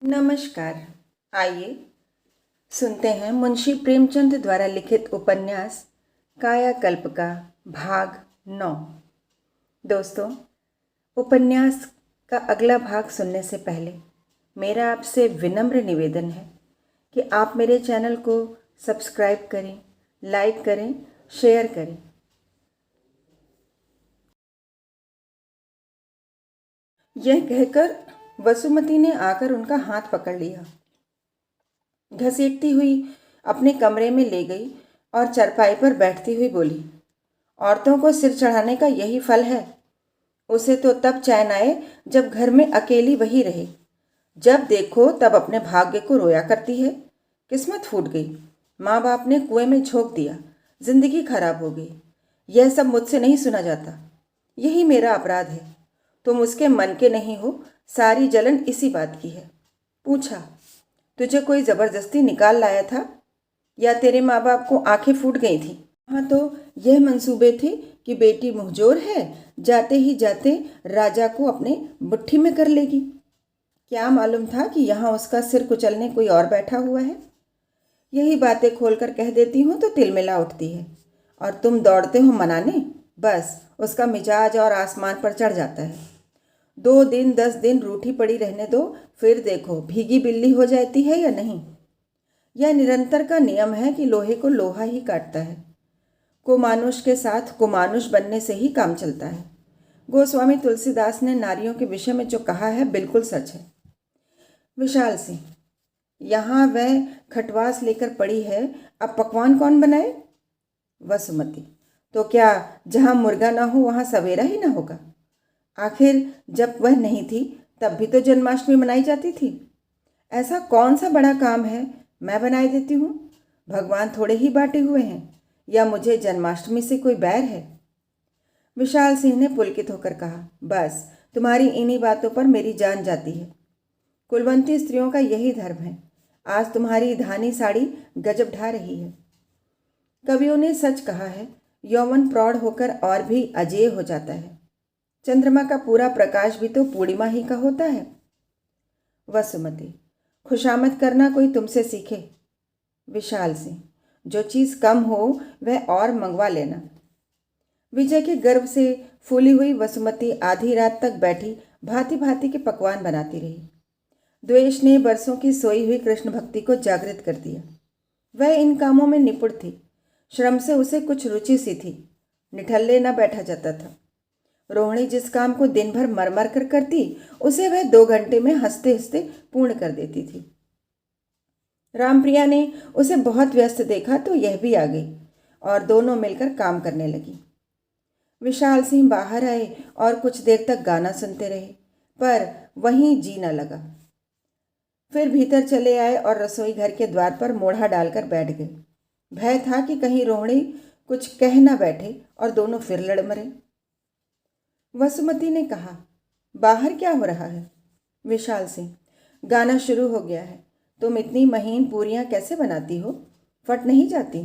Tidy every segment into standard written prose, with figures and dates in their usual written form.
नमस्कार। आइए सुनते हैं मुंशी प्रेमचंद द्वारा लिखित उपन्यास कायाकल्प का भाग 9। दोस्तों, उपन्यास का अगला भाग सुनने से पहले मेरा आपसे विनम्र निवेदन है कि आप मेरे चैनल को सब्सक्राइब करें, लाइक करें, शेयर करें। यह कहकर वसुमती ने आकर उनका हाथ पकड़ लिया, घसीटती हुई अपने कमरे में ले गई और चारपाई पर बैठती हुई बोली, औरतों को सिर चढ़ाने का यही फल है। उसे तो तब चैन आए जब घर में अकेली वही रहे। जब देखो तब अपने भाग्य को रोया करती है। किस्मत फूट गई, माँ बाप ने कुएं में झोंक दिया, जिंदगी खराब हो गई। यह सब मुझसे नहीं सुना जाता। यही मेरा अपराध है। तुम उसके मन के नहीं हो, सारी जलन इसी बात की है। पूछा, तुझे कोई ज़बरदस्ती निकाल लाया था या तेरे माँ बाप को आंखें फूट गई थी? हाँ, तो यह मंसूबे थे कि बेटी मुहजोर है, जाते ही जाते राजा को अपने मुट्ठी में कर लेगी। क्या मालूम था कि यहाँ उसका सिर कुचलने कोई और बैठा हुआ है। यही बातें खोलकर कह देती हूँ तो तिलमिला उठती है और तुम दौड़ते हो मनाने। बस उसका मिजाज और आसमान पर चढ़ जाता है। 2 दिन 10 दिन रूठी पड़ी रहने दो, फिर देखो भीगी बिल्ली हो जाती है या नहीं। यह निरंतर का नियम है कि लोहे को लोहा ही काटता है। कुमानुष के साथ कुमानुष बनने से ही काम चलता है। गोस्वामी तुलसीदास ने नारियों के विषय में जो कहा है बिल्कुल सच है। विशाल सिंह, यहाँ वह खटवास लेकर पड़ी है, अब पकवान कौन बनाए? वसुमती, तो क्या जहाँ मुर्गा ना हो वहाँ सवेरा ही ना होगा? आखिर जब वह नहीं थी तब भी तो जन्माष्टमी मनाई जाती थी। ऐसा कौन सा बड़ा काम है मैं बनाई देती हूँ? भगवान थोड़े ही बांटे हुए हैं या मुझे जन्माष्टमी से कोई बैर है? विशाल सिंह ने पुलकित होकर कहा, बस तुम्हारी इन्हीं बातों पर मेरी जान जाती है। कुलवंती स्त्रियों का यही धर्म है। आज तुम्हारी धानी साड़ी गजब ढा रही है। कवियों ने सच कहा है, यौवन प्रौढ़ होकर और भी अजेय हो जाता है। चंद्रमा का पूरा प्रकाश भी तो पूर्णिमा ही का होता है। वसुमती, खुशामद करना कोई तुमसे सीखे। विशाल सिंह, जो चीज़ कम हो वह और मंगवा लेना। विजय के गर्व से फूली हुई वसुमती आधी रात तक बैठी भांति भांति के पकवान बनाती रही। द्वेष ने बरसों की सोई हुई कृष्ण भक्ति को जागृत कर दिया। वह इन कामों में निपुण थी। श्रम से उसे कुछ रुचि सी थी। निठल्ले न बैठा जाता था। रोहिणी जिस काम को दिन भर मर कर करती, उसे वह 2 घंटे में हंसते हंसते पूर्ण कर देती थी। रामप्रिया ने उसे बहुत व्यस्त देखा तो यह भी आ गई और दोनों मिलकर काम करने लगी। विशाल सिंह बाहर आए और कुछ देर तक गाना सुनते रहे, पर वहीं जी न लगा। फिर भीतर चले आए और रसोई घर के द्वार पर मोढ़ा डालकर बैठ गए। भय था कि कहीं रोहिणी कुछ कह न बैठे और दोनों फिर लड़ मरे। वसुमती ने कहा, बाहर क्या हो रहा है? विशाल सिंह, गाना शुरू हो गया है। तुम इतनी महीन पूरियां कैसे बनाती हो? फट नहीं जाती?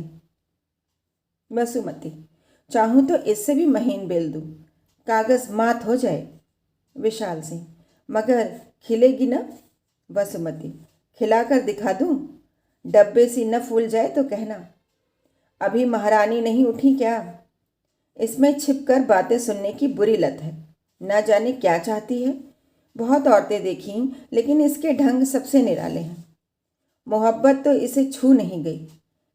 वसुमती, चाहूँ तो इससे भी महीन बेल दूँ, कागज़ मात हो जाए। विशाल सिंह, मगर खिलेगी न? वसुमती, खिलाकर दिखा दूँ? डब्बे सी न फूल जाए तो कहना। अभी महारानी नहीं उठी क्या? इसमें छिपकर बातें सुनने की बुरी लत है। न जाने क्या चाहती है। बहुत औरतें देखीं, लेकिन इसके ढंग सबसे निराले हैं। मोहब्बत तो इसे छू नहीं गई।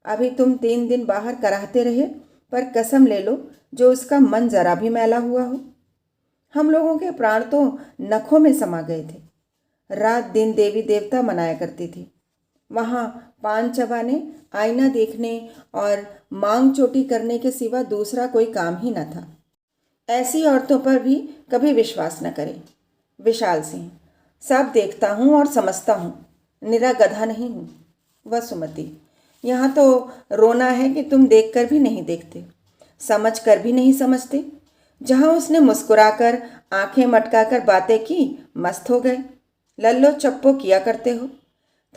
अभी तुम 3 दिन बाहर कराहते रहे, पर कसम ले लो जो उसका मन जरा भी मैला हुआ हो। हम लोगों के प्राण तो नखों में समा गए थे। रात दिन देवी देवता मनाया करती थी। वहाँ पान चबाने, आईना देखने और मांग चोटी करने के सिवा दूसरा कोई काम ही न था। ऐसी औरतों पर भी कभी विश्वास न करें। विशाल सिंह, सब देखता हूँ और समझता हूँ, निरा गधा नहीं हूँ। वसुमती, यहाँ तो रोना है कि तुम देखकर भी नहीं देखते, समझ कर भी नहीं समझते। जहाँ उसने मुस्कुराकर आंखें मटकाकर बातें की, मस्त हो गए। लल्लो चप्पो किया करते हो।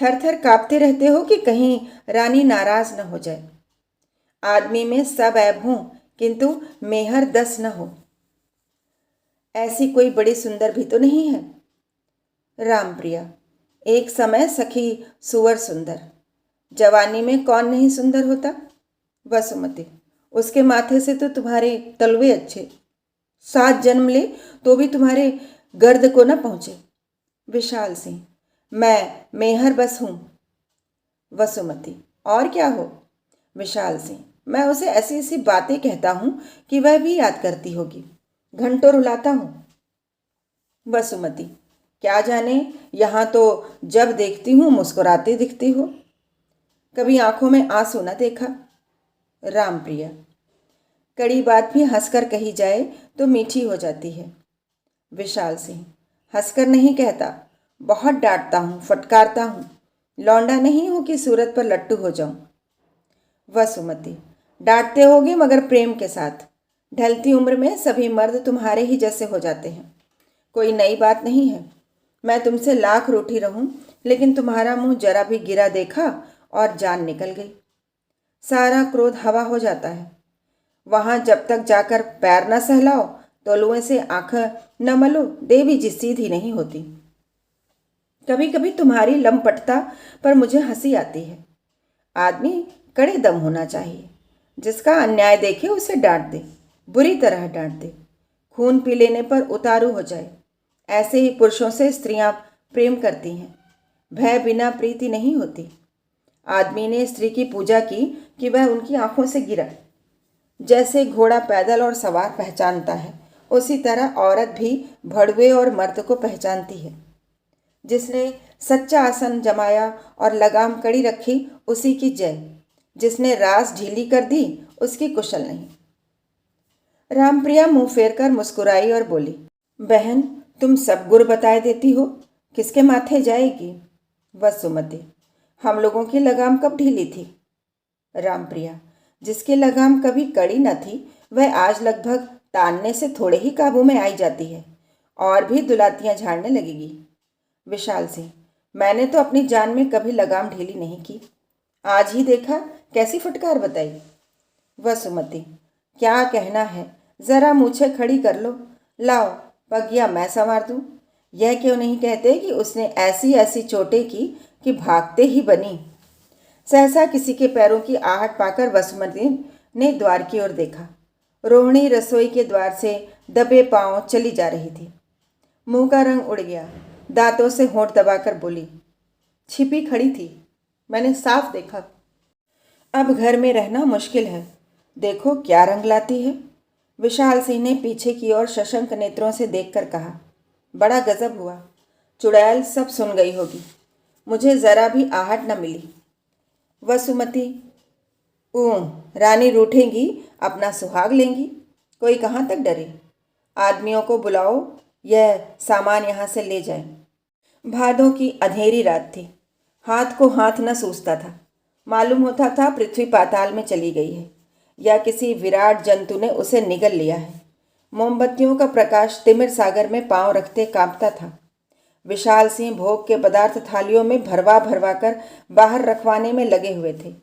थर थर कांपते रहते हो कि कहीं रानी नाराज न हो जाए। आदमी में सब ऐब हों, किंतु मेहर 10 न हो। ऐसी कोई बड़ी सुंदर भी तो नहीं है। रामप्रिया, एक समय सखी सुअर सुंदर, जवानी में कौन नहीं सुंदर होता। वसुमती, उसके माथे से तो तुम्हारे तलवे अच्छे, 7 जन्म ले तो भी तुम्हारे गर्द को न पहुंचे। विशाल सिंह, मैं मेहर बस हूं। वसुमती, और क्या हो। विशाल सिंह, मैं उसे ऐसी ऐसी बातें कहता हूं कि वह भी याद करती होगी, घंटों रुलाता हूं। वसुमती, क्या जाने, यहां तो जब देखती हूं मुस्कुराते दिखती हो, कभी आंखों में आंसू न देखा। रामप्रिया, कड़ी बात भी हंसकर कही जाए तो मीठी हो जाती है। विशाल सिंह, हंसकर नहीं कहता, बहुत डांटता हूं, फटकारता हूं, लौंडा नहीं हूं कि सूरत पर लट्टू हो जाऊं। वसुमती, डांटते होगे मगर प्रेम के साथ, ढलती उम्र में सभी मर्द तुम्हारे ही जैसे हो जाते हैं, कोई नई बात नहीं है। मैं तुमसे लाख रूठी रहूं, लेकिन तुम्हारा मुंह जरा भी गिरा देखा और जान निकल गई, सारा क्रोध हवा हो जाता है। वहां जब तक जाकर पैर न सहलाओ, तोलुए से आंख न मलो, देवी जी सीधी नहीं होती। कभी कभी तुम्हारी लंपटता पर मुझे हंसी आती है। आदमी कड़े दम होना चाहिए, जिसका अन्याय देखे उसे डांट दे, बुरी तरह डांट दे, खून पी लेने पर उतारू हो जाए। ऐसे ही पुरुषों से स्त्रियां प्रेम करती हैं, भय बिना प्रीति नहीं होती। आदमी ने स्त्री की पूजा की कि वह उनकी आंखों से गिरा। जैसे घोड़ा पैदल और सवार पहचानता है, उसी तरह औरत भी भड़वे और मर्द को पहचानती है। जिसने सच्चा आसन जमाया और लगाम कड़ी रखी, उसी की जय। जिसने रास ढीली कर दी, उसकी कुशल नहीं। रामप्रिया मुंह फेर कर मुस्कुराई और बोली, बहन, तुम सब गुर बताए देती हो, किसके माथे जाएगी। वसुमती, हम लोगों की लगाम कब ढीली थी। रामप्रिया, जिसकी लगाम कभी कड़ी न थी, वह आज लगभग तानने से थोड़े ही काबू में आई जाती है, और भी दुलातियां झाड़ने लगेगी। विशाल सिंह, मैंने तो अपनी जान में कभी लगाम ढीली नहीं की, आज ही देखा कैसी फटकार बताई। वसुमती, क्या कहना है, जरा मूछे खड़ी कर लो, लाओ पगिया मैं संवार दूं। यह क्यों नहीं कहते कि उसने ऐसी ऐसी चोटें की कि भागते ही बनी। सहसा किसी के पैरों की आहट पाकर वसुमती ने द्वार की ओर देखा। रोहिणी रसोई के द्वार से दबे पांव चली जा रही थी। मुंह का रंग उड़ गया, दांतों से होंठ दबाकर बोली, छिपी खड़ी थी, मैंने साफ देखा। अब घर में रहना मुश्किल है, देखो क्या रंग लाती है। विशाल सिंह ने पीछे की ओर शशंक नेत्रों से देखकर कहा, बड़ा गजब हुआ, चुड़ैल सब सुन गई होगी, मुझे जरा भी आहट न मिली। वसुमती, रानी रूठेंगी, अपना सुहाग लेंगी, कोई कहाँ तक डरे। आदमियों को बुलाओ, यह सामान यहाँ से ले जाए। भादों की अंधेरी रात थी, हाथ को हाथ न सूझता था। मालूम होता था पृथ्वी पाताल में चली गई है, या किसी विराट जंतु ने उसे निगल लिया है। मोमबत्तियों का प्रकाश तिमिर सागर में पांव रखते कांपता था। विशाल सिंह भोग के पदार्थ थालियों में भरवा भरवा कर बाहर रखवाने में लगे हुए थे।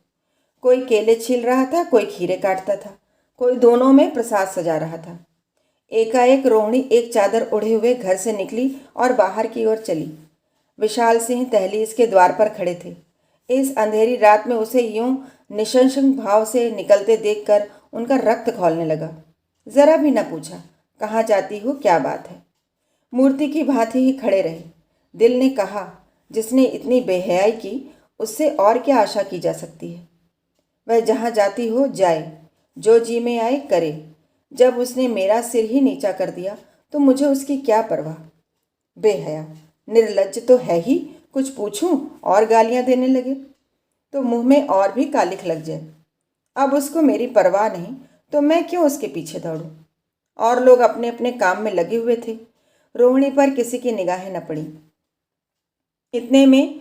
कोई केले छील रहा था, कोई खीरे काटता था, कोई दोनों में प्रसाद सजा रहा था। एकाएक रोहिणी एक चादर ओढ़े हुए घर से निकली और बाहर की ओर चली। विशाल सिंह दहलीज के द्वार पर खड़े थे। इस अंधेरी रात में उसे यूं निशंक भाव से निकलते देखकर उनका रक्त खौलने लगा। जरा भी न पूछा, कहाँ जाती हो, क्या बात है। मूर्ति की भांति ही खड़े रहे। दिल ने कहा, जिसने इतनी बेहयाई की, उससे और क्या आशा की जा सकती है। वह जहाँ जाती हो जाए, जो जी में आए करे। जब उसने मेरा सिर ही नीचा कर दिया तो मुझे उसकी क्या परवाह। बेहया, निर्लज्ज तो है ही, कुछ पूछूं और गालियां देने लगे तो मुंह में और भी कालिख लग जाए। अब उसको मेरी परवाह नहीं तो मैं क्यों उसके पीछे दौड़ूं। और लोग अपने अपने काम में लगे हुए थे। रोहिणी पर किसी की निगाहें न पड़ी। इतने में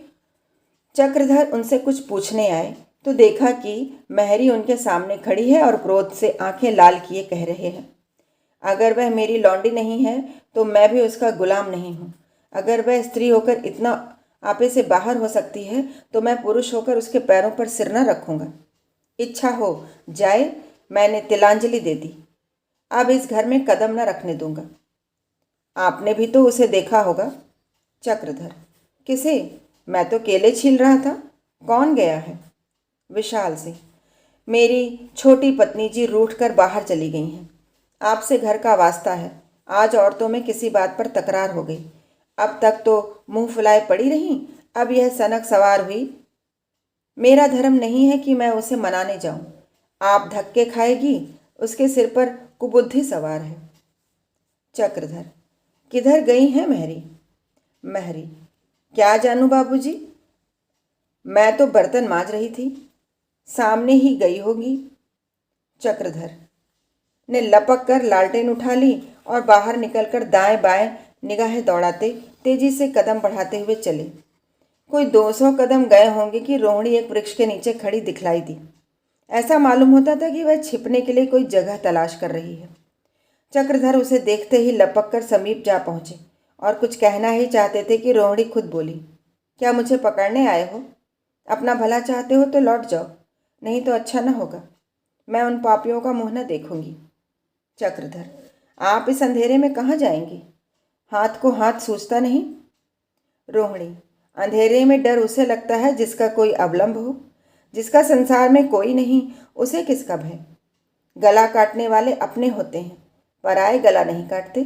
चक्रधर उनसे कुछ पूछने आए तो देखा कि महरी उनके सामने खड़ी है और क्रोध से आंखें लाल किए कह रहे हैं, अगर वह मेरी लौंडी नहीं है तो मैं भी उसका गुलाम नहीं हूँ। अगर वह स्त्री होकर इतना आपे से बाहर हो सकती है तो मैं पुरुष होकर उसके पैरों पर सिर न रखूँगा। इच्छा हो जाए, मैंने तिलांजलि दे दी, अब इस घर में कदम न रखने दूंगा। आपने भी तो उसे देखा होगा। चक्रधर, किसे, मैं तो केले छील रहा था। कौन गया है? विशाल सिंह। मेरी छोटी पत्नी जी रूठ कर बाहर चली गई हैं। आपसे घर का वास्ता है, आज औरतों में किसी बात पर तकरार हो गई। अब तक तो मुंह फुलाए पड़ी रहीं, अब यह सनक सवार हुई। मेरा धर्म नहीं है कि मैं उसे मनाने जाऊं। आप धक्के खाएगी, उसके सिर पर कुबुद्धि सवार है। चक्रधर। किधर गई हैं महरी? महरी। क्या जानूं बाबूजी, मैं तो बर्तन मांज रही थी, सामने ही गई होगी। चक्रधर ने लपक कर लालटेन उठा ली और बाहर निकलकर दाएं बाएं निगाहें दौड़ाते तेजी से कदम बढ़ाते हुए चले। कोई 200 कदम गए होंगे कि रोहिणी एक वृक्ष के नीचे खड़ी दिखलाई दी। ऐसा मालूम होता था कि वह छिपने के लिए कोई जगह तलाश कर रही है। चक्रधर उसे देखते ही लपक कर समीप जा पहुंचे और कुछ कहना ही चाहते थे कि रोहिणी खुद बोली, क्या मुझे पकड़ने आए हो? अपना भला चाहते हो तो लौट जाओ, नहीं तो अच्छा न होगा। मैं उन पापियों का मुंह न देखूंगी। चक्रधर। आप इस अंधेरे में कहाँ जाएंगी? हाथ को हाथ सूझता नहीं। रोहिणी। अंधेरे में डर उसे लगता है जिसका कोई अवलंब हो, जिसका संसार में कोई नहीं, उसे किसका भय? गला काटने वाले अपने होते हैं, पराए गला नहीं काटते।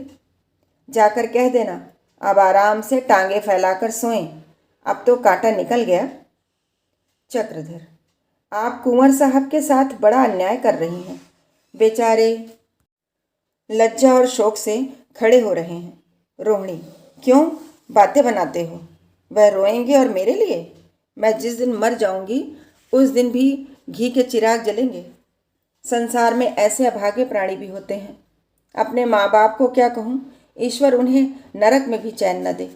जाकर कह देना, अब आराम से टांगे फैलाकर सोएं, अब तो कांटा निकल गया। चक्रधर। आप कुंवर साहब के साथ बड़ा अन्याय कर रही हैं। बेचारे लज्जा और शोक से खड़े हो रहे हैं। रोहिणी। क्यों बातें बनाते हो? वह रोएंगे और मेरे लिए? मैं जिस दिन मर जाऊंगी उस दिन भी घी के चिराग जलेंगे। संसार में ऐसे अभागे प्राणी भी होते हैं। अपने माँ बाप को क्या कहूँ, ईश्वर उन्हें नरक में भी चैन न दे।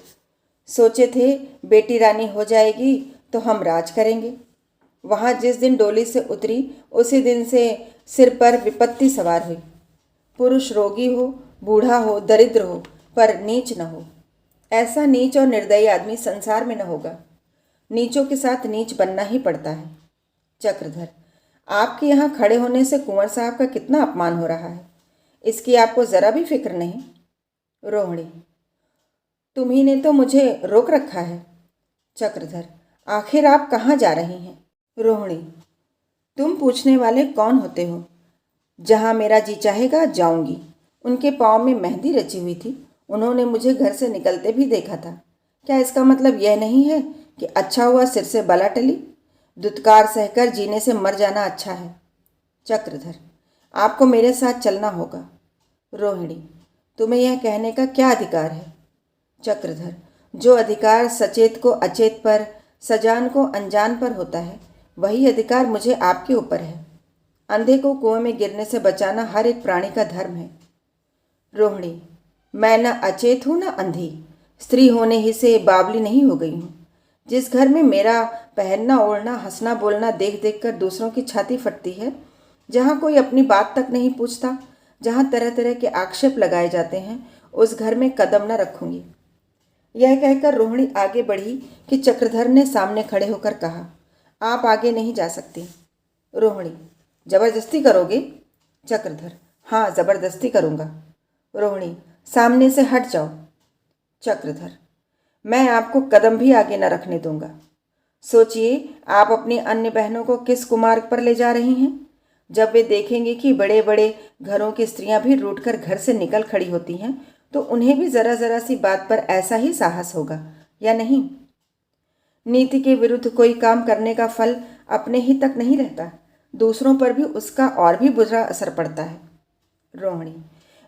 सोचे थे बेटी रानी हो जाएगी तो हम राज करेंगे। वहाँ जिस दिन डोली से उतरी उसी दिन से सिर पर विपत्ति सवार हुई। पुरुष रोगी हो, बूढ़ा हो, दरिद्र हो, पर नीच न हो। ऐसा नीच और निर्दयी आदमी संसार में न होगा। नीचों के साथ नीच बनना ही पड़ता है। चक्रधर। आपके यहाँ खड़े होने से कुंवर साहब का कितना अपमान हो रहा है, इसकी आपको ज़रा भी फिक्र नहीं। रोहिणी। तुम्ही ने तो मुझे रोक रखा है। चक्रधर। आखिर आप कहाँ जा रही हैं? रोहिणी। तुम पूछने वाले कौन होते हो? जहाँ मेरा जी चाहेगा जाऊंगी। उनके पाँव में मेहंदी रची हुई थी, उन्होंने मुझे घर से निकलते भी देखा था। क्या इसका मतलब यह नहीं है कि अच्छा हुआ सिर से बला टली? दुत्कार सहकर जीने से मर जाना अच्छा है। चक्रधर। आपको मेरे साथ चलना होगा। रोहिणी। तुम्हें यह कहने का क्या अधिकार है? चक्रधर। जो अधिकार सचेत को अचेत पर, सजान को अनजान पर होता है, वही अधिकार मुझे आपके ऊपर है। अंधे को कुएं में गिरने से बचाना हर एक प्राणी का धर्म है। रोहिणी। मैं न अचेत हूँ न अंधी, स्त्री होने ही से बावली नहीं हो गई हूँ। जिस घर में मेरा पहनना ओढ़ना हंसना बोलना देख देख कर दूसरों की छाती फटती है, जहाँ कोई अपनी बात तक नहीं पूछता, जहाँ तरह तरह के आक्षेप लगाए जाते हैं, उस घर में कदम न रखूंगी। यह कहकर रोहिणी आगे बढ़ी कि चक्रधर ने सामने खड़े होकर कहा, आप आगे नहीं जा सकती। रोहिणी। जबरदस्ती करोगे? चक्रधर। हाँ, जबरदस्ती करूँगा। रोहिणी। सामने से हट जाओ। चक्रधर। मैं आपको कदम भी आगे न रखने दूंगा। सोचिए, आप अपनी अन्य बहनों को किस कुमार्ग पर ले जा रही हैं। जब वे देखेंगे कि बड़े बड़े घरों की स्त्रियां भी रूठकर घर से निकल खड़ी होती हैं, तो उन्हें भी ज़रा ज़रा सी बात पर ऐसा ही साहस होगा, या नहीं? नीति के विरुद्ध कोई काम करने का फल अपने ही तक नहीं रहता, दूसरों पर भी उसका और भी बुरा असर पड़ता है। रोहिणी।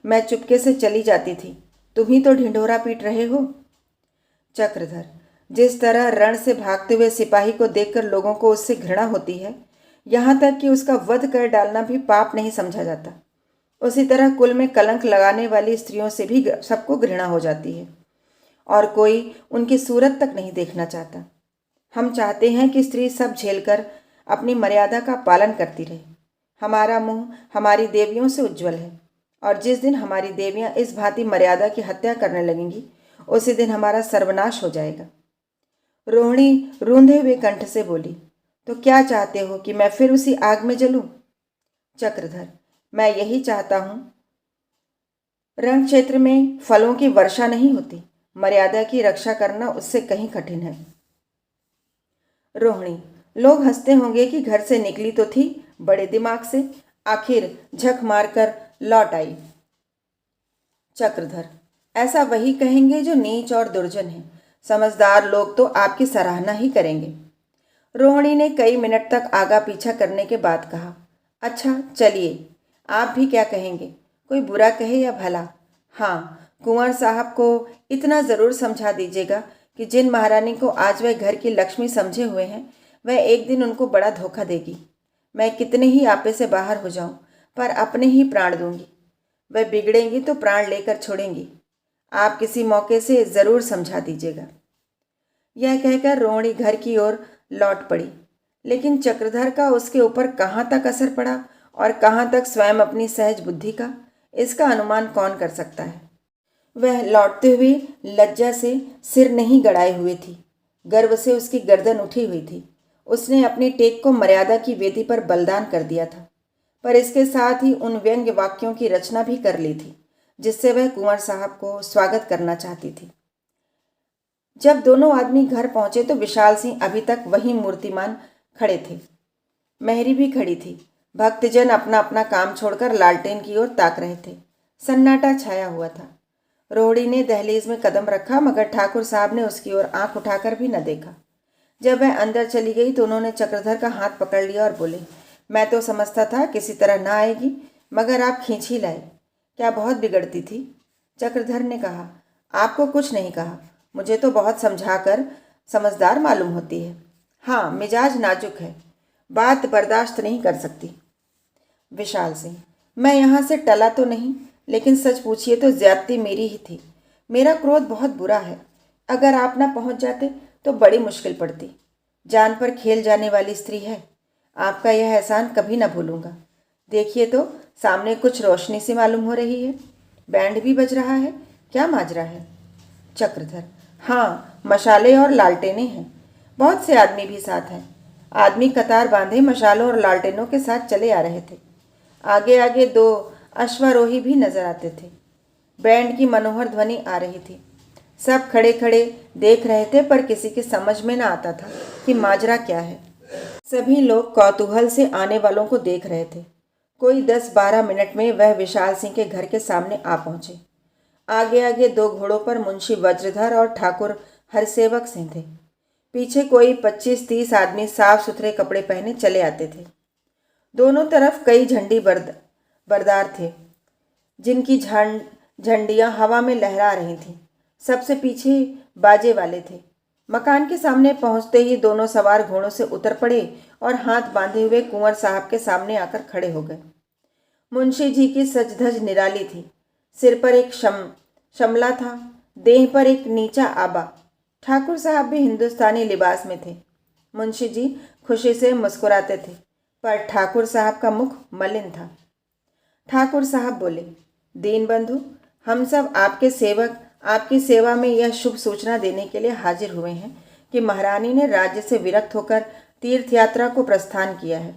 मैं चुपके से चली जाती थी, तुम ही तो ढिंढोरा पीट रहे हो। चक्रधर। जिस तरह रण से भागते हुए सिपाही को देखकर लोगों को उससे घृणा होती है, यहाँ तक कि उसका वध कर डालना भी पाप नहीं समझा जाता, उसी तरह कुल में कलंक लगाने वाली स्त्रियों से भी सबको घृणा हो जाती है और कोई उनकी सूरत तक नहीं देखना चाहता। हम चाहते हैं कि स्त्री सब झेलकर अपनी मर्यादा का पालन करती रहे। हमारा मुंह हमारी देवियों से उज्जवल है, और जिस दिन हमारी देवियां इस भांति मर्यादा की हत्या करने लगेंगी, उसी दिन हमारा सर्वनाश हो जाएगा। रोहिणी रूंधे हुए कंठ से बोली, तो क्या चाहते हो कि मैं फिर उसी आग में जलूं? चक्रधर। मैं यही चाहता हूं। रण क्षेत्र में फलों की वर्षा नहीं होती, मर्यादा की रक्षा करना उससे कहीं कठिन है। रोहिणी, लोग हंसते होंगे कि घर से निकली तो थी बड़े दिमाग से, आखिर झक मारकर लौट आई। चक्रधर, ऐसा वही कहेंगे जो नीच और दुर्जन है। समझदार लोग तो आपकी सराहना ही करेंगे। रोहिणी ने कई मिनट तक आगा पीछा करने के बाद कहा, अच्छा चलिए, आप भी क्या कहेंगे? कोई बुरा कहे या भला? हाँ, कुंवर साहब को इतना ज़रूर समझा दीजिएगा कि जिन महारानी को आज वह घर की लक्ष्मी समझे हुए हैं, वह एक दिन उनको बड़ा धोखा देगी। मैं कितने ही आपे से बाहर हो जाऊं, पर अपने ही प्राण दूंगी। वह बिगड़ेंगी तो प्राण लेकर छोड़ेंगी। आप किसी मौके से ज़रूर समझा दीजिएगा। यह कहकर रोहिणी घर की ओर लौट पड़ी, लेकिन चक्रधर का उसके ऊपर कहाँ तक असर पड़ा और कहाँ तक स्वयं अपनी सहज बुद्धि का, इसका अनुमान कौन कर सकता है। वह लौटते हुए लज्जा से सिर नहीं गड़ाए हुए थी, गर्व से उसकी गर्दन उठी हुई थी। उसने अपनी टेक को मर्यादा की वेदी पर बलिदान कर दिया था, पर इसके साथ ही उन व्यंग्य वाक्यों की रचना भी कर ली थी जिससे वह कुंवर साहब को स्वागत करना चाहती थी। जब दोनों आदमी घर पहुंचे तो विशाल सिंह अभी तक वहीं मूर्तिमान खड़े थे। मेहरी भी खड़ी थी। भक्तजन अपना अपना काम छोड़कर लालटेन की ओर ताक रहे थे। सन्नाटा छाया हुआ था। रोहिणी ने दहलीज में कदम रखा, मगर ठाकुर साहब ने उसकी ओर आंख उठाकर भी न देखा। जब वह अंदर चली गई तो उन्होंने चक्रधर का हाथ पकड़ लिया और बोले, मैं तो समझता था किसी तरह ना आएगी, मगर आप खींच ही लाए। क्या बहुत बिगड़ती थी? चक्रधर ने कहा, आपको कुछ नहीं कहा, मुझे तो बहुत समझाकर समझदार मालूम होती है। हाँ, मिजाज नाजुक है, बात बर्दाश्त नहीं कर सकती। विशाल सिंह, मैं यहाँ से टला तो नहीं, लेकिन सच पूछिए तो ज्यादती मेरी ही थी। मेरा क्रोध बहुत बुरा है। अगर आप ना पहुँच जाते तो बड़ी मुश्किल पड़ती। जान पर खेल जाने वाली स्त्री है। आपका यह एहसान कभी न भूलूंगा। देखिए तो सामने कुछ रोशनी सी मालूम हो रही है। बैंड भी बज रहा है। क्या माजरा है? चक्रधर, हाँ, मशाले और लालटेनें हैं। बहुत से आदमी भी साथ हैं। आदमी कतार बांधे मशालों और लालटेनों के साथ चले आ रहे थे। आगे आगे दो अश्वारोही भी नजर आते थे। बैंड की मनोहर ध्वनि आ रही थी। सब खड़े खड़े देख रहे थे, पर किसी की समझ में न आता था कि माजरा क्या है। सभी लोग कौतूहल से आने वालों को देख रहे थे। कोई 10-12 मिनट में वह विशाल सिंह के घर के सामने आ पहुंचे। आगे आगे दो घोड़ों पर मुंशी वज्रधर और ठाकुर हरसेवक सिंह थे। पीछे कोई 25-30 आदमी साफ सुथरे कपड़े पहने चले आते थे। दोनों तरफ कई झंडी बरदार थे, जिनकी झंडियां हवा में लहरा रही थीं। सबसे पीछे बाजे वाले थे। मकान के सामने पहुंचते ही दोनों सवार घोड़ों से उतर पड़े और हाथ बांधे हुए कुंवर साहब के सामने आकर खड़े हो गए। मुंशी जी की सज धज निराली थी। सिर पर एक शमला था, देह पर एक नीचा आबा। ठाकुर साहब भी हिंदुस्तानी लिबास में थे। मुंशी जी खुशी से मुस्कुराते थे, पर ठाकुर साहब का मुख मलिन था। ठाकुर साहब बोले, दीन बंधु, हम सब आपके सेवक आपकी सेवा में यह शुभ सूचना देने के लिए हाजिर हुए हैं कि महारानी ने राज्य से विरक्त होकर तीर्थ यात्रा को प्रस्थान किया है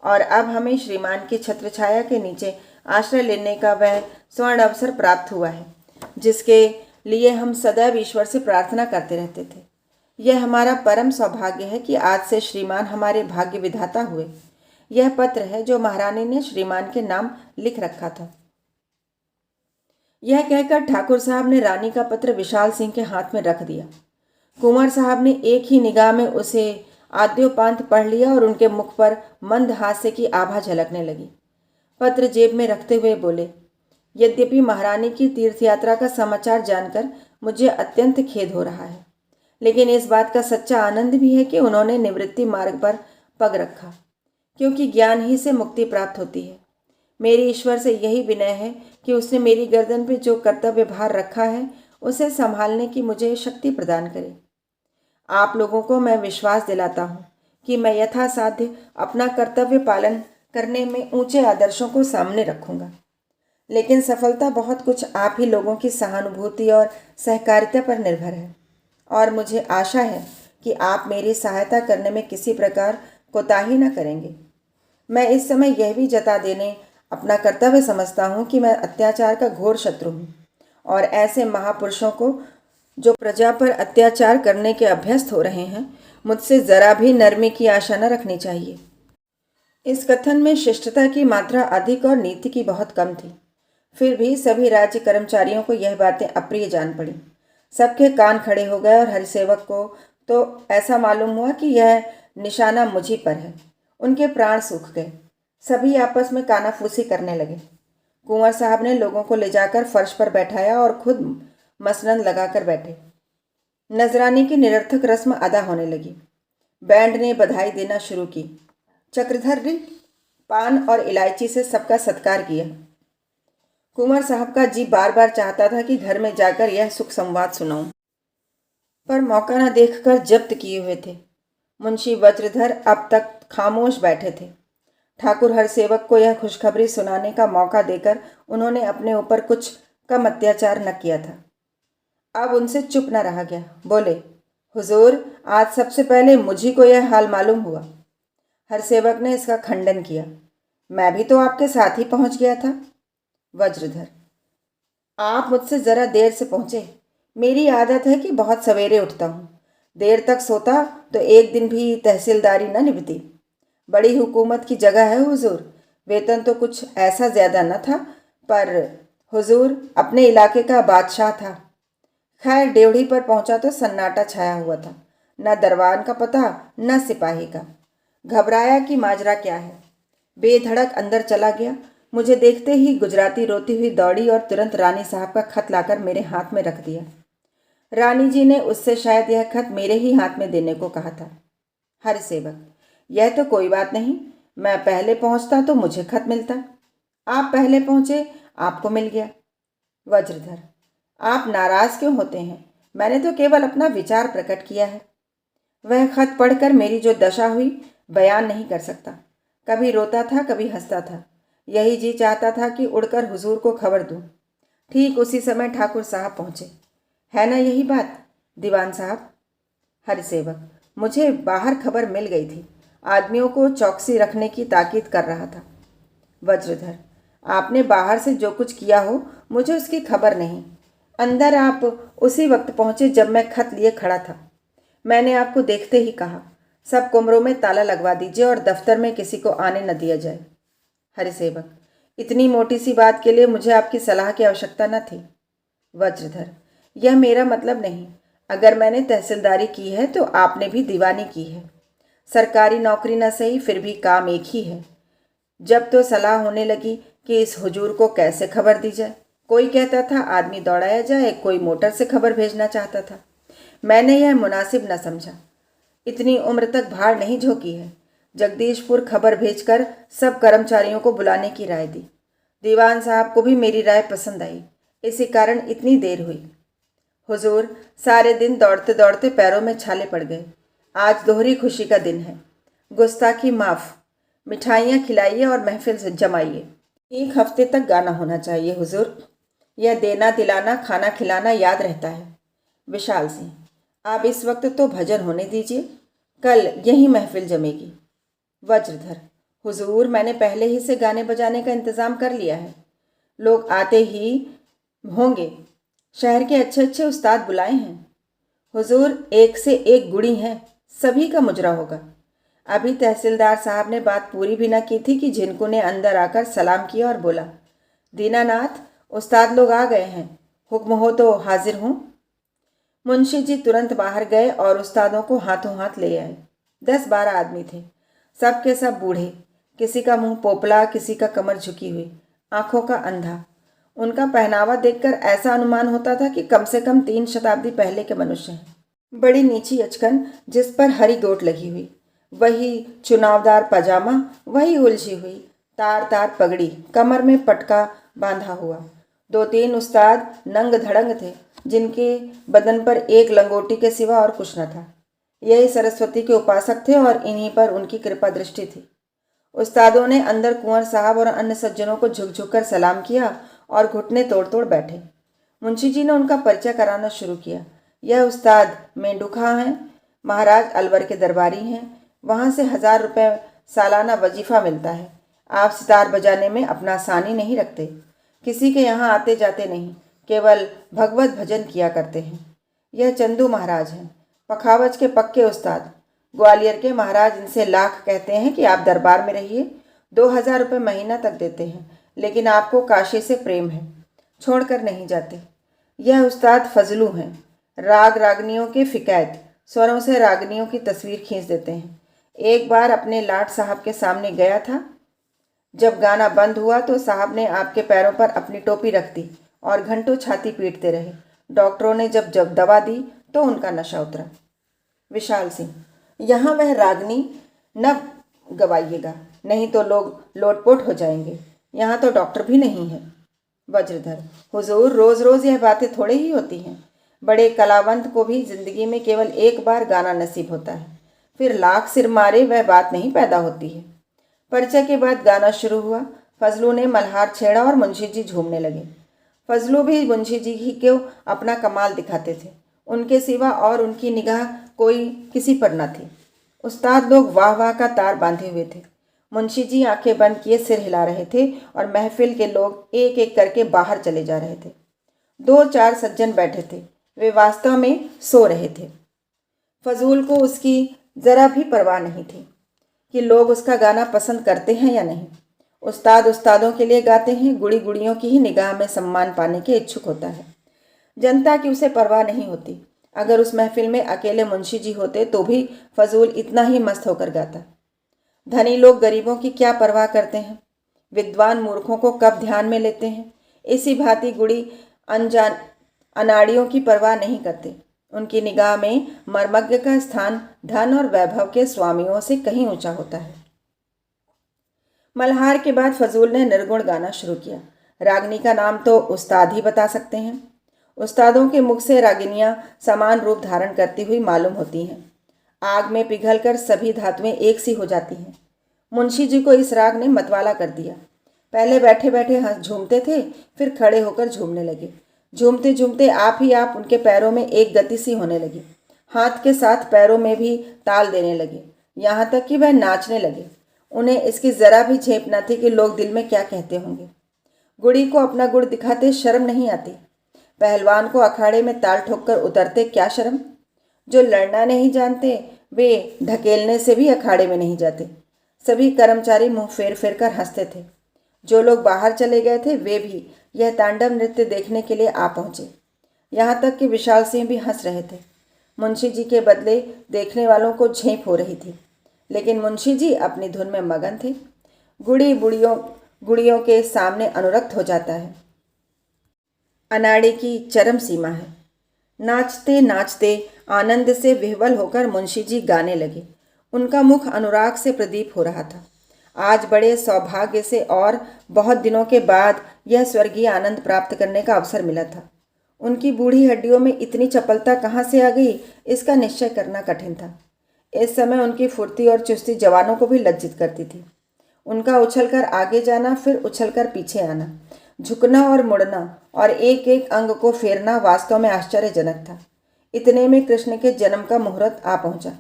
और अब हमें श्रीमान की छत्रछाया के नीचे आश्रय लेने का वह स्वर्ण अवसर प्राप्त हुआ है, जिसके लिए हम सदैव ईश्वर से प्रार्थना करते रहते थे। यह हमारा परम सौभाग्य है कि आज से श्रीमान हमारे भाग्य विधाता हुए। यह पत्र है जो महारानी ने श्रीमान के नाम लिख रखा था। यह कहकर ठाकुर साहब ने रानी का पत्र विशाल सिंह के हाथ में रख दिया। कुंवर साहब ने एक ही निगाह में उसे आद्योपांत पढ़ लिया और उनके मुख पर मंद हास्य की आभा झलकने लगी। पत्र जेब में रखते हुए बोले, यद्यपि महारानी की तीर्थयात्रा का समाचार जानकर मुझे अत्यंत खेद हो रहा है, लेकिन इस बात का सच्चा आनंद भी है कि उन्होंने निवृत्ति मार्ग पर पग रखा, क्योंकि ज्ञान ही से मुक्ति प्राप्त होती है। मेरी ईश्वर से यही विनय है कि उसने मेरी गर्दन पे जो कर्तव्य भार रखा है उसे संभालने की मुझे शक्ति प्रदान करे। आप लोगों को मैं विश्वास दिलाता हूँ कि मैं यथासाध्य अपना कर्तव्य पालन करने में ऊंचे आदर्शों को सामने रखूँगा, लेकिन सफलता बहुत कुछ आप ही लोगों की सहानुभूति और सहकारिता पर निर्भर है और मुझे आशा है कि आप मेरी सहायता करने में किसी प्रकार कोताही न करेंगे। मैं इस समय यह भी जता देने अपना कर्तव्य समझता हूँ कि मैं अत्याचार का घोर शत्रु हूँ और ऐसे महापुरुषों को जो प्रजा पर अत्याचार करने के अभ्यस्त हो रहे हैं मुझसे ज़रा भी नरमी की आशा न रखनी चाहिए। इस कथन में शिष्टता की मात्रा अधिक और नीति की बहुत कम थी। फिर भी सभी राज्य कर्मचारियों को यह बातें अप्रिय जान पड़ी। सबके कान खड़े हो गए और हरिसेवक को तो ऐसा मालूम हुआ कि यह निशाना मुझी पर है। उनके प्राण सूख गए। सभी आपस में कानाफूसी करने लगे। कुंवर साहब ने लोगों को ले जाकर फर्श पर बैठाया और खुद मसनद लगाकर बैठे। नजराने की निरर्थक रस्म अदा होने लगी। बैंड ने बधाई देना शुरू की। चक्रधर ने पान और इलायची से सबका सत्कार किया। कुंवर साहब का जी बार बार चाहता था कि घर में जाकर यह सुख संवाद सुनाऊं, पर मौका न देखकर जब्त किए हुए थे। मुंशी वज्रधर अब तक खामोश बैठे थे। ठाकुर हरसेवक को यह खुशखबरी सुनाने का मौका देकर उन्होंने अपने ऊपर कुछ कम अत्याचार न किया था। अब उनसे चुप न रहा गया। बोले, हुजूर, आज सबसे पहले मुझी को यह हाल मालूम हुआ। हरसेवक ने इसका खंडन किया। मैं भी तो आपके साथ ही पहुंच गया था। वज्रधर, आप मुझसे ज़रा देर से पहुंचे। मेरी आदत है कि बहुत सवेरे उठता हूँ। देर तक सोता तो एक दिन भी तहसीलदारी न निभती। बड़ी हुकूमत की जगह है हुजूर। वेतन तो कुछ ऐसा ज़्यादा न था, पर हुजूर अपने इलाके का बादशाह था। खैर, डेवढ़ी पर पहुंचा तो सन्नाटा छाया हुआ था। न दरबान का पता, न सिपाही का। घबराया कि माजरा क्या है। बेधड़क अंदर चला गया। मुझे देखते ही गुजराती रोती हुई दौड़ी और तुरंत रानी साहब का खत लाकर मेरे हाथ में रख दिया। रानी जी ने उससे शायद यह खत मेरे ही हाथ में देने को कहा था। हरसेवक, यह तो कोई बात नहीं। मैं पहले पहुंचता तो मुझे खत मिलता। आप पहले पहुंचे, आपको मिल गया। वज्रधर, आप नाराज क्यों होते हैं? मैंने तो केवल अपना विचार प्रकट किया है। वह खत पढ़कर मेरी जो दशा हुई बयान नहीं कर सकता। कभी रोता था, कभी हंसता था। यही जी चाहता था कि उड़कर हुजूर को खबर दूं। ठीक उसी समय ठाकुर साहब पहुंचे। है ना यही बात, दीवान साहब? हरिसेवक, मुझे बाहर खबर मिल गई थी। आदमियों को चौकसी रखने की ताकीद कर रहा था। वज्रधर, आपने बाहर से जो कुछ किया हो मुझे उसकी खबर नहीं। अंदर आप उसी वक्त पहुंचे जब मैं खत लिए खड़ा था। मैंने आपको देखते ही कहा, सब कमरों में ताला लगवा दीजिए और दफ्तर में किसी को आने न दिया जाए। हरिसेवक, इतनी मोटी सी बात के लिए मुझे आपकी सलाह की आवश्यकता न थी। वज्रधर, यह मेरा मतलब नहीं। अगर मैंने तहसीलदारी की है तो आपने भी दीवानी की है। सरकारी नौकरी न सही, फिर भी काम एक ही है। जब तो सलाह होने लगी कि इस हुजूर को कैसे खबर दी जाए। कोई कहता था आदमी दौड़ाया जाए, कोई मोटर से खबर भेजना चाहता था। मैंने यह मुनासिब न समझा। इतनी उम्र तक भाड़ नहीं झोंकी है। जगदीशपुर खबर भेजकर सब कर्मचारियों को बुलाने की राय दी। दीवान साहब को भी मेरी राय पसंद आई। इसी कारण इतनी देर हुई। हुजूर, सारे दिन दौड़ते दौड़ते पैरों में छाले पड़ गए। आज दोहरी खुशी का दिन है। गुस्ताखी माफ़। मिठाइयाँ खिलाइए और महफिल से जमाइए। 1 हफ्ते तक गाना होना चाहिए हुजूर। यह देना दिलाना खाना खिलाना याद रहता है। विशाल सिंह, आप इस वक्त तो भजन होने दीजिए, कल यही महफिल जमेगी। वज्रधर, हुजूर, मैंने पहले ही से गाने बजाने का इंतज़ाम कर लिया है। लोग आते ही होंगे। शहर के अच्छे अच्छे उस्ताद बुलाए हैं। हुजूर, एक से एक गुणी हैं, सभी का मुजरा होगा। अभी तहसीलदार साहब ने बात पूरी भी न की थी कि झिनकू ने अंदर आकर सलाम किया और बोला, दीनानाथ, उस्ताद लोग आ गए हैं, हुक्म हो तो हाजिर हूँ। मुंशी जी तुरंत बाहर गए और उस्तादों को हाथों हाथ ले आए। 10-12 आदमी थे, सब के सब बूढ़े। किसी का मुंह पोपला, किसी का कमर झुकी हुई, आंखों का अंधा। उनका पहनावा देखकर ऐसा अनुमान होता था कि कम से कम 3 शताब्दी पहले के मनुष्य हैं। बड़ी नीची अचकन, जिस पर हरी गोट लगी हुई, वही चुनावदार पजामा, वही उलझी हुई तार तार पगड़ी, कमर में पटका बांधा हुआ। 2-3 उस्ताद नंग धड़ंग थे, जिनके बदन पर एक लंगोटी के सिवा और कुछ न था। यही सरस्वती के उपासक थे और इन्हीं पर उनकी कृपा दृष्टि थी। उस्तादों ने अंदर कुंवर साहब और अन्य सज्जनों को झुक झुक कर सलाम किया और घुटने तोड़ तोड़ बैठे। मुंशी जी ने उनका परिचय कराना शुरू किया। यह उस्ताद मेंढू खां हैं, महाराज अलवर के दरबारी हैं। वहाँ से 1000 रुपये सालाना वजीफ़ा मिलता है। आप सितार बजाने में अपना सानी नहीं रखते, किसी के यहाँ आते जाते नहीं, केवल भगवत भजन किया करते हैं। यह चंदू महाराज हैं, पखावज के पक्के उस्ताद। ग्वालियर के महाराज इनसे लाख कहते हैं कि आप दरबार में रहिए, 2,000 रुपये महीना तक देते हैं, लेकिन आपको काशी से प्रेम है, छोड़कर नहीं जाते। यह उस्ताद फजलू हैं, राग रागनियों के फिकैत स्वरों से रागनियों की तस्वीर खींच देते हैं। एक बार अपने लाट साहब के सामने गया था, जब गाना बंद हुआ तो साहब ने आपके पैरों पर अपनी टोपी रख दी और घंटों छाती पीटते रहे। डॉक्टरों ने जब जब दवा दी तो उनका नशा उतरा। विशाल सिंह, यहाँ वह रागनी न गवाइएगा, नहीं तो लोग लोटपोट हो जाएंगे। यहाँ तो डॉक्टर भी नहीं है। वज्रधर, हुजूर, रोज़ रोज़ यह बातें थोड़े ही होती हैं। बड़े कलावंत को भी जिंदगी में केवल एक बार गाना नसीब होता है, फिर लाख सिर मारे वह बात नहीं पैदा होती है। परिचय के बाद गाना शुरू हुआ। फजलू ने मल्हार छेड़ा और मुंशी जी झूमने लगे। फजलू भी मुंशी जी ही को अपना कमाल दिखाते थे, उनके सिवा और उनकी निगाह कोई किसी पर न थी। उस्ताद लोग वाह वाह का तार बांधे हुए थे। मुंशी जी आंखें बंद किए सिर हिला रहे थे और महफिल के लोग एक एक करके बाहर चले जा रहे थे। 2-4 सज्जन बैठे थे, वे वास्तव में सो रहे थे। फजूल को उसकी ज़रा भी परवाह नहीं थी कि लोग उसका गाना पसंद करते हैं या नहीं। उस्ताद उस्तादों के लिए गाते हैं, गुड़ी गुड़ियों की ही निगाह में सम्मान पाने के इच्छुक होता है। जनता की उसे परवाह नहीं होती। अगर उस महफिल में अकेले मुंशी जी होते तो भी फजूल इतना ही मस्त होकर गाता। धनी लोग गरीबों की क्या परवाह करते हैं, विद्वान मूर्खों को कब ध्यान में लेते हैं। इसी भांति गुड़ी अनजान अनाड़ियों की परवाह नहीं करते। उनकी निगाह में मर्मज्ञ का स्थान धन और वैभव के स्वामियों से कहीं ऊंचा होता है। मल्हार के बाद फजूल ने निर्गुण गाना शुरू किया। रागनी का नाम तो उस्ताद ही बता सकते हैं। उस्तादों के मुख से रागिनियां समान रूप धारण करती हुई मालूम होती हैं। आग में पिघलकर सभी धातुएं एक सी हो जाती हैं। मुंशी जी को इस राग ने मतवाला कर दिया। पहले बैठे बैठे हंस झूमते थे, फिर खड़े होकर झूमने लगे। झूमते झूमते आप ही आप उनके पैरों में एक गति सी होने लगी। हाथ के साथ पैरों में भी ताल देने लगे, यहाँ तक कि वह नाचने लगे। उन्हें इसकी ज़रा भी झेप न थी कि लोग दिल में क्या कहते होंगे। गुड़ी को अपना गुड़ दिखाते शर्म नहीं आती। पहलवान को अखाड़े में ताल ठोककर उतरते क्या शर्म। जो लड़ना नहीं जानते वे ढकेलने से भी अखाड़े में नहीं जाते। सभी कर्मचारी मुंह फेर फेर कर हंसते थे। जो लोग बाहर चले गए थे वे भी यह तांडव नृत्य देखने के लिए आ पहुँचे। यहाँ तक कि विशाल सिंह भी हंस रहे थे। मुंशी जी के बदले देखने वालों को झेप हो रही थी, लेकिन मुंशी जी अपनी धुन में मगन थे। गुड़ियों के सामने अनुरक्त हो जाता है, अनाड़े की चरम सीमा है। नाचते नाचते आनंद से विह्वल होकर मुंशी जी गाने लगे। उनका मुख अनुराग से प्रदीप हो रहा था। आज बड़े सौभाग्य से और बहुत दिनों के बाद यह स्वर्गीय आनंद प्राप्त करने का अवसर मिला था। उनकी बूढ़ी हड्डियों में इतनी चपलता कहाँ से आ गई, इसका निश्चय करना कठिन था। इस समय उनकी फुर्ती और चुस्ती जवानों को भी लज्जित करती थी। उनका उछलकर आगे जाना, फिर उछलकर पीछे आना, झुकना और मुड़ना और एक एक अंग को फेरना वास्तव में आश्चर्यजनक था। इतने में कृष्ण के जन्म का मुहूर्त आ पहुंचा।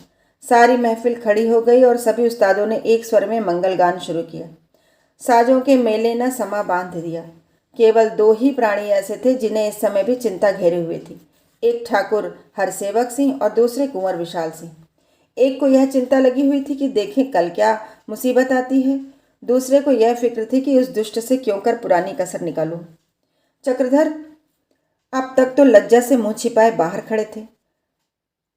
सारी महफिल खड़ी हो गई और सभी उस्तादों ने एक स्वर में मंगल गान शुरू किया। साजों के मेले ने समा बांध दिया। केवल 2 ही प्राणी ऐसे थे जिन्हें इस समय भी चिंता घेरे हुए थी। एक ठाकुर हरसेवक सिंह और दूसरे कुंवर विशाल सिंह। एक को यह चिंता लगी हुई थी कि देखें कल क्या मुसीबत आती है। दूसरे को यह फिक्र थी कि उस दुष्ट से क्यों कर पुरानी कसर निकालूं। चक्रधर अब तक तो लज्जा से मुंह छिपाए बाहर खड़े थे।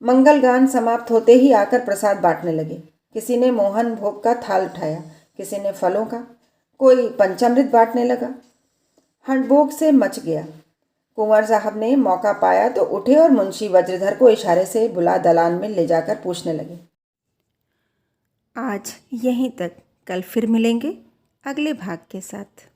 मंगल गान समाप्त होते ही आकर प्रसाद बांटने लगे। किसी ने मोहन भोग का थाल उठाया, किसी ने फलों का, कोई पंचामृत बांटने लगा। हड़बोक से मच गया। कुंवर साहब ने मौका पाया तो उठे और मुंशी वज्रधर को इशारे से बुला दलान में ले जाकर पूछने लगे, आज यहीं तक, कल फिर मिलेंगे अगले भाग के साथ।